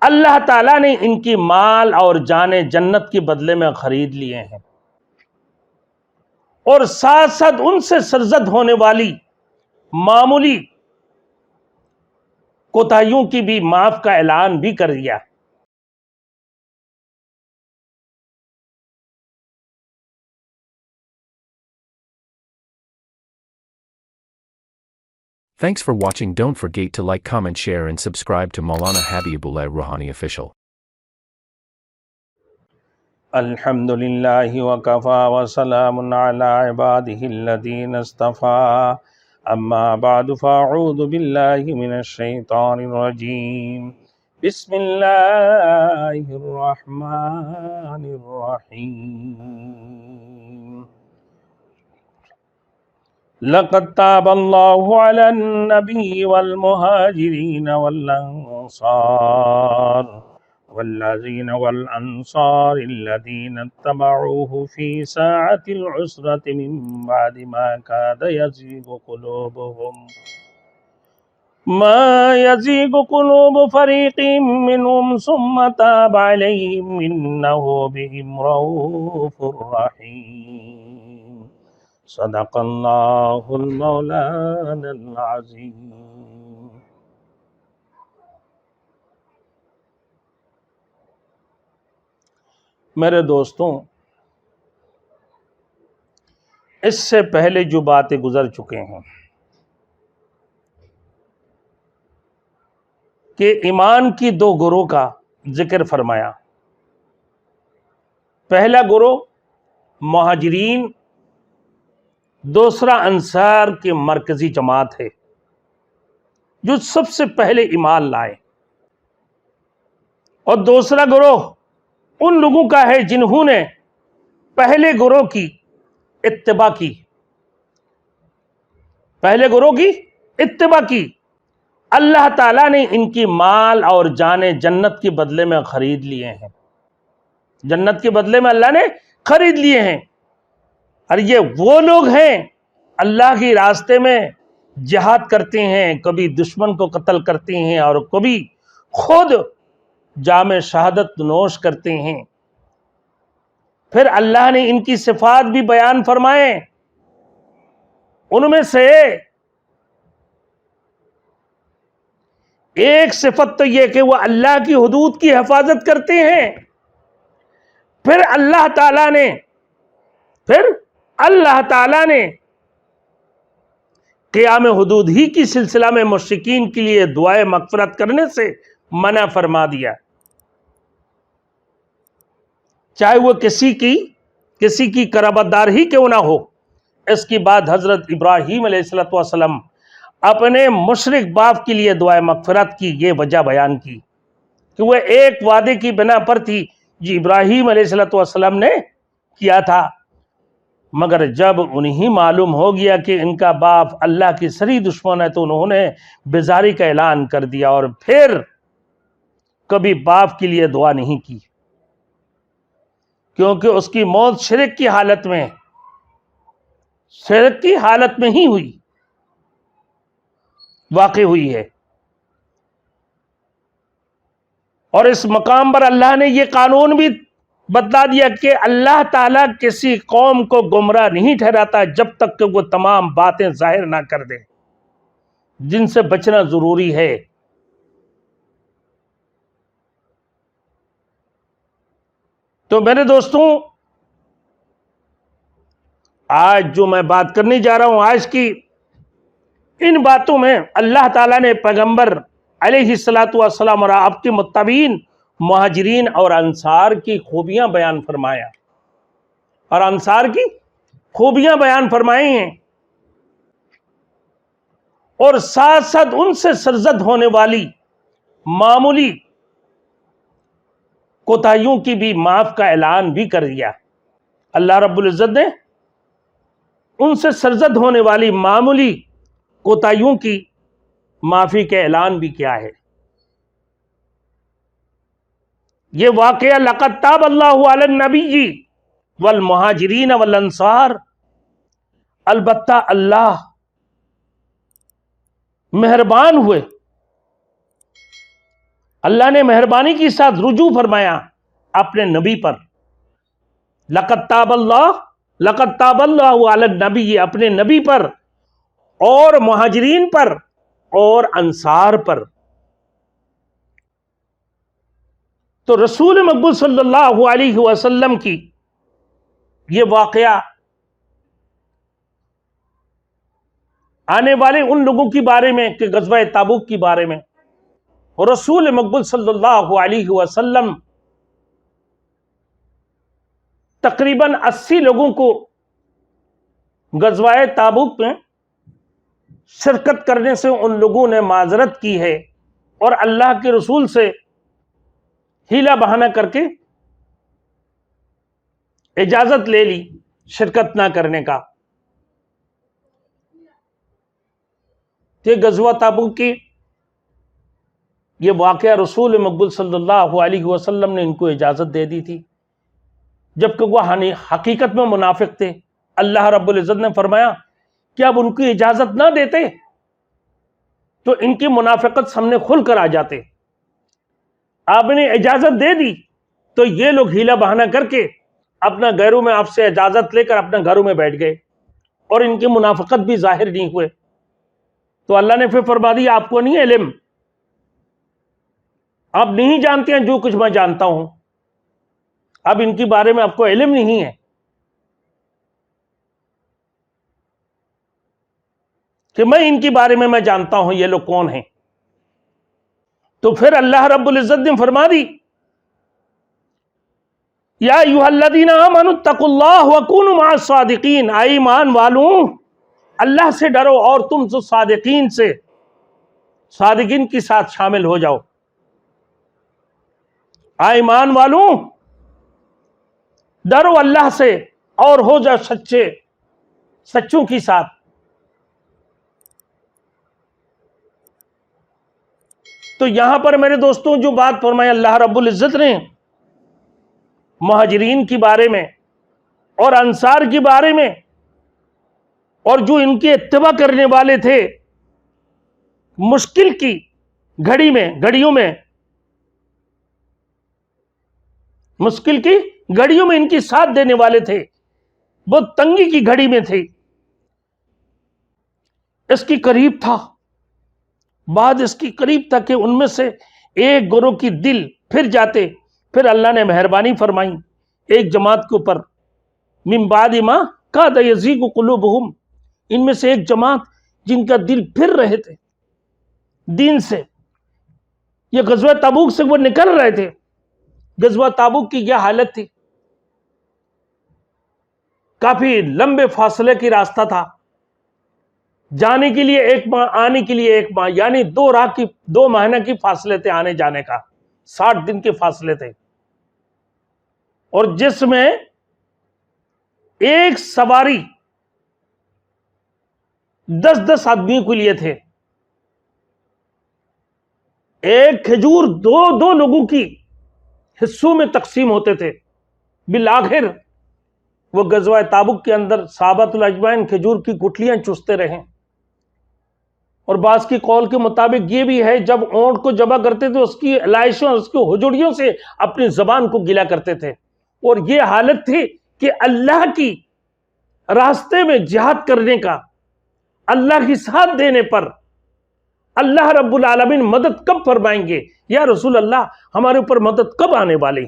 अल्लाह ताला ने इनकी माल और जाने जन्नत के बदले में खरीद लिए हैं और साथ साथ उनसे सरजद होने वाली मामूली कोताहियों की भी माफ का ऐलान भी कर दिया। Thanks for watching. Don't forget to like, comment, share and subscribe to Maulana Habibullah Ruhani Official. अल्हम्दुलिल्लाहि व कफ़ा व सलामुन अला इबादिहिल्लज़ीना इस्तफ़ा अम्मा बअद फ़अऊज़ु बिल्लाहि मिनश शैतानिर रजीम बिस्मिल्लाहिर रहमानिर रहीम लक़द ताबल्लाहु अलन नबी वल मुहाजिरीन वल अंसार वल्लज़ीन वल अंसार अल्लज़ीना इत्तबऊहु फ़ी साअतिल उसरति मिन बअदि मा काद यज़ीगु क़ुलूबु फ़रीक़िम मिनहुम सुम्मा ताब अलैहिम इन्नहु बिहिम रऊफ़ुर रहीम। सदक़ल्लाहुल मौलानल अज़ीम। मेरे दोस्तों, इससे पहले जो बातें गुजर चुके हैं कि ईमान की दो गुरों का जिक्र फरमाया। पहला गुरोह मुहाजिरीन, दूसरा अंसार की मरकजी जमात है जो सबसे पहले ईमान लाए, और दूसरा गुरोह उन लोगों का है जिन्होंने पहले गुरोह की इत्तिबा की, पहले गुरोह की इत्तिबा की। अल्लाह ताला ने इनकी माल और जाने जन्नत के बदले में खरीद लिए हैं, जन्नत के बदले में अल्लाह ने खरीद लिए हैं। और ये वो लोग हैं अल्लाह के रास्ते में जिहाद करते हैं, कभी दुश्मन को कत्ल करते हैं और कभी खुद जामे शहादत नोश करते हैं। फिर अल्लाह ने इनकी सिफात भी बयान फरमाए। उनमें से एक सिफत तो यह कि वह अल्लाह की हुदूद की हिफाजत करते हैं। फिर अल्लाह ताला ने क़ियाम हुदूद ही की सिलसिला में मुश्रिकीन के लिए दुआए मग़फ़िरत करने से मना फरमा दिया, चाहे वो किसी की कराबतदार ही क्यों ना हो। इसकी बात हजरत इब्राहीम अलैहिस्सलाम अपने मुशरिक बाप के लिए दुआए मग़फ़िरत की ये वजह बयान की कि वह एक वादे की बिना पर थी जो इब्राहीम अलैहिस्सलाम ने किया था, मगर जब उन्हें मालूम हो गया कि इनका बाप अल्लाह की सरी दुश्मन है तो उन्होंने बेजारी का ऐलान कर दिया और फिर कभी बाप के लिए दुआ नहीं की, क्योंकि उसकी मौत शिरक की हालत में ही वाक़ई हुई है। और इस मकाम पर अल्लाह ने यह कानून भी बतला दिया कि अल्लाह ताला किसी कौम को गुमराह नहीं ठहराता जब तक कि वो तमाम बातें जाहिर ना कर दे जिनसे बचना जरूरी है। तो मेरे दोस्तों, आज जो मैं बात करने जा रहा हूं, आज की इन बातों में अल्लाह ताला ने पैगंबर अलैहिस्सलातु वस्सलाम और आपके मुत्तबीन मुहाजिरीन और अंसार की खूबियां बयान फरमाया और अंसार की खूबियां बयान फरमाई हैं, और साथ साथ उनसे सरजद होने वाली मामूली कोताहियों की भी माफ का ऐलान भी कर दिया। अल्लाह रब्बुल इज्जत ने उनसे सरजद होने वाली मामूली कोताहियों की माफी का ऐलान भी किया है। यह वाक़या लक़द ताबल्लाहु अलन नबी वल मुहाजिरीन वल अंसार, अलबत्ता अल्लाह मेहरबान हुए अल्लाह ने मेहरबानी के साथ रुजू फरमाया अपने नबी पर। लक़द ताबल्लाहु अला नबी, अपने नबी पर और मुहाजिरीन पर और अंसार पर। तो रसूल मकबूल सल्लल्लाहु अलैहि वसल्लम की ये वाक़या आने वाले उन लोगों के बारे में कि ग़ज़वा ताबूक के बारे में, और रसूल मकबूल सल्लल्लाहु अलैहि वसल्लम तकरीबन 80 लोगों को ग़ज़वा ताबूक में शिरकत करने से उन लोगों ने माजरत की है और अल्लाह के रसूल से हीला बहाना करके इजाजत ले ली शिरकत ना करने का। ये ग़ज़वा ताबूक की ये वाक़या रसूल मकबूल सल्लल्लाहु अलैहि वसल्लम ने इनको इजाज़त दे दी थी, जबकि वह हकीकत में मुनाफिक थे। अल्लाह रब्बुल इज़्ज़त ने फरमाया कि अब उनकी इजाज़त ना देते तो इनकी मुनाफिकत सामने खुल कर आ जाते। आपने इजाज़त दे दी तो ये लोग हीला बहाना करके अपना घरों में आपसे इजाज़त लेकर अपने घरों में बैठ गए और इनकी मुनाफिकत भी जाहिर नहीं हुए। तो अल्लाह ने फिर फरमा दिया, आपको नहीं इल्म, आप नहीं जानते हैं जो कुछ मैं जानता हूं, अब इनके बारे में आपको इल्म नहीं है कि मैं इनके बारे में मैं जानता हूं ये लोग कौन हैं। तो फिर अल्लाह रब्बुल इज़्ज़त ने फरमा दी, या अय्युहल्लज़ीना आमनु तक़ुल्लाह व कूनू मअस सादिक़ीन, ऐ ईमान वालों अल्लाह से डरो और तुम जो सादिक़ीन से सादिक़ीन के साथ शामिल हो जाओ। ऐ ईमान वालों डरो अल्लाह से और हो जाओ सच्चों के साथ। तो यहां पर मेरे दोस्तों जो बात फरमाई अल्लाह रब्बुल इज़्ज़त ने मुहाजिरीन के बारे में और अंसार के बारे में, और जो इनके इत्तिबा करने वाले थे मुश्किल की घड़ियों में इनकी साथ देने वाले थे, वो तंगी की घड़ी में थे, इसकी करीब था, बाद इसकी करीब था कि उनमें से एक गुरों की दिल फिर जाते। फिर अल्लाह ने मेहरबानी फरमाई एक जमात के ऊपर, मिन बादि मा काद यज़ीगु कुलूबुहुम, इनमें से एक जमात जिनका दिल फिर रहे थे दीन से। ये ग़ज़वा ताबूक से वो निकल रहे थे। ग़ज़वा ताबूक की यह हालत थी, काफी लंबे फासले की रास्ता था, जाने के लिए 1 माह, आने के लिए 1 माह, यानी 2 महीने की फासले थे आने जाने का, 60 दिन के फासले थे, और जिसमें एक सवारी 10-10 आदमियों के लिए थे। एक खजूर दो लोगों की हिस्सों में तकसीम होते थे। बिलाखिर वो ग़ज़वा ताबुक के अंदर सहाबातुल अजमाइन खजूर की गुठलियां चूसते रहे। और बास की कौल के मुताबिक ये भी है, जब ऊंट को जबा करते थे उसकी लाइशों उसकी हुजड़ियों से अपनी जबान को गिला करते थे। और ये हालत थी कि अल्लाह की रास्ते में जिहाद करने का, अल्लाह की साथ देने पर अल्लाह रब्बुल आलमीन मदद कब फरमाएंगे, या रसूल अल्लाह हमारे ऊपर मदद कब आने वाली।